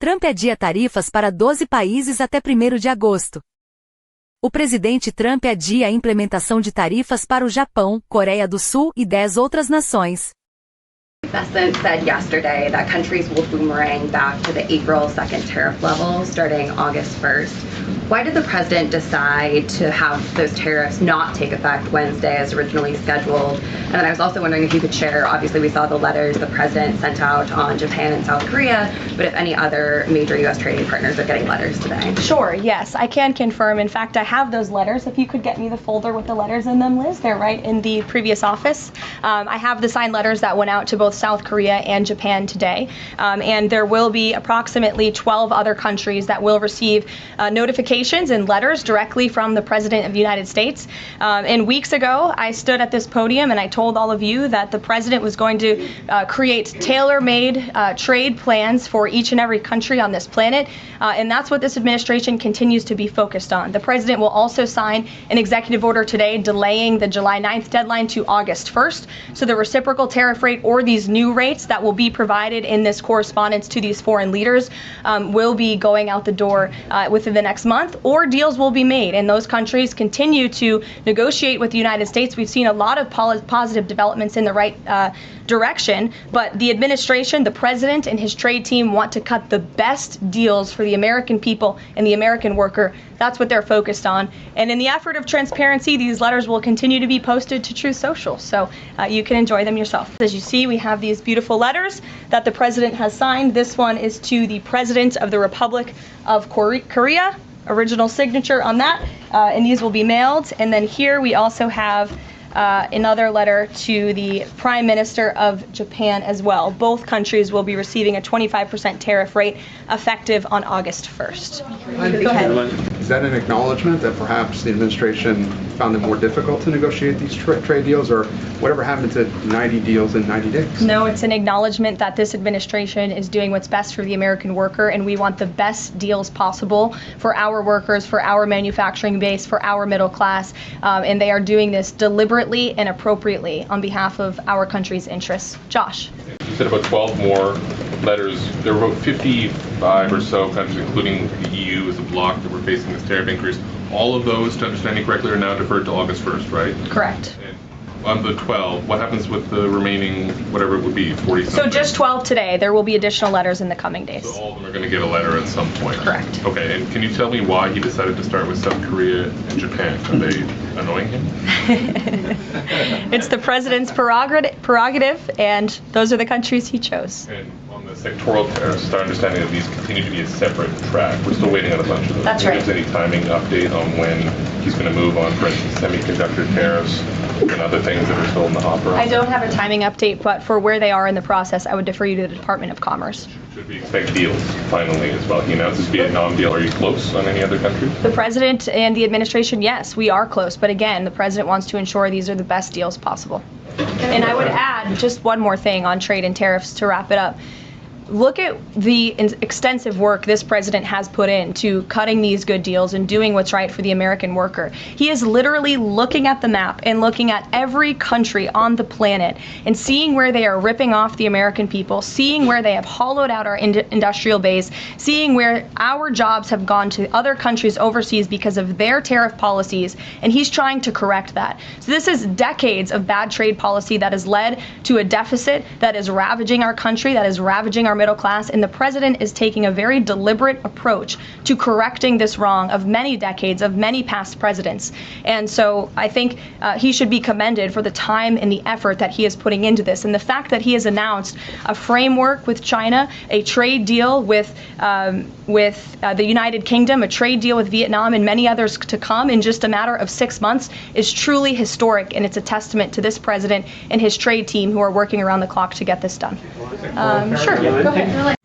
Trump adia tarifas para 12 países até 1º de agosto. O presidente Trump adia a implementação de tarifas para o Japão, Coreia do Sul e 10 outras nações. President said yesterday that countries will boomerang back to the April 2nd tariff level starting August 1st. Why did the president decide to have those tariffs not take effect Wednesday as originally scheduled? And then I was also wondering if you could share, obviously we saw the letters the president sent out on Japan and South Korea, but if any other major U.S. trading partners are getting letters today. Sure, yes, I can confirm. In fact, I have those letters. If you could get me the folder with the letters in them, Liz, they're right in the previous office. I have the signed letters that went out to both South Korea and Japan today, and there will be approximately 12 other countries that will receive notifications and letters directly from the President of the United States. And weeks ago, I stood at this podium and I told all of you that the President was going to create tailor-made trade plans for each and every country on this planet, and that's what this administration continues to be focused on. The President will also sign an executive order today delaying the July 9th deadline to August 1st, so the reciprocal tariff rate or these new rates that will be provided in this correspondence to these foreign leaders will be going out the door within the next month, or deals will be made, and those countries continue to negotiate with the United States. We've seen a lot of positive developments in the right direction, but the administration, the president and his trade team want to cut the best deals for the American people and the American worker. That's what they're focused on. And in the effort of transparency, these letters will continue to be posted to Truth Social, so you can enjoy them yourself. As you see, we have these beautiful letters that the president has signed. This one is to the President of the Republic of Korea, original signature on that, and these will be mailed. And then here we also have another letter to the Prime Minister of Japan as well. Both countries will be receiving a 25% tariff rate effective on August 1st. Go ahead. Is that an acknowledgement that perhaps the administration found it more difficult to negotiate these trade deals, or whatever happened to 90 deals in 90 days? No, it's an acknowledgement that this administration is doing what's best for the American worker, and we want the best deals possible for our workers, for our manufacturing base, for our middle class, and they are doing this deliberately and appropriately on behalf of our country's interests. Josh. You said about 12 more letters. There were about 55 or so countries, including the EU as a bloc, that were facing this tariff increase. All of those, to understand you correctly, are now deferred to August 1st, right? Correct. And on the 12, what happens with the remaining, whatever it would be, 40 something? So just 12 today. There will be additional letters in the coming days. So all of them are going to get a letter at some point? Correct. Okay, and can you tell me why he decided to start with South Korea and Japan? Are they annoying him? It's the president's prerogative, and those are the countries he chose. And on the sectoral tariffs, it's our understanding that these continue to be a separate track. We're still waiting on a bunch of them. That's Can you right. give us any timing update on when he's going to move on, for instance, semiconductor tariffs and other things that are still in the hopper? I don't have a timing update, but for where they are in the process, I would defer you to the Department of Commerce. Should we expect deals finally as well? He announced this Vietnam deal. Are you close on any other countries? The president and the administration, yes, we are close. But again, the president wants to ensure these are the best deals possible. And I would add just one more thing on trade and tariffs to wrap it up. Look at the extensive work this president has put into cutting these good deals and doing what's right for the American worker. He is literally looking at the map and looking at every country on the planet and seeing where they are ripping off the American people, seeing where they have hollowed out our industrial base, seeing where our jobs have gone to other countries overseas because of their tariff policies, and he's trying to correct that. So this is decades of bad trade policy that has led to a deficit that is ravaging our country, that is ravaging our middle class, and the president is taking a very deliberate approach to correcting this wrong of many decades, of many past presidents. And so I think he should be commended for the time and the effort that he is putting into this. And the fact that he has announced a framework with China, a trade deal with the United Kingdom, a trade deal with Vietnam, and many others to come in just a matter of 6 months is truly historic, and it's a testament to this president and his trade team who are working around the clock to get this done. Sure. Go ahead.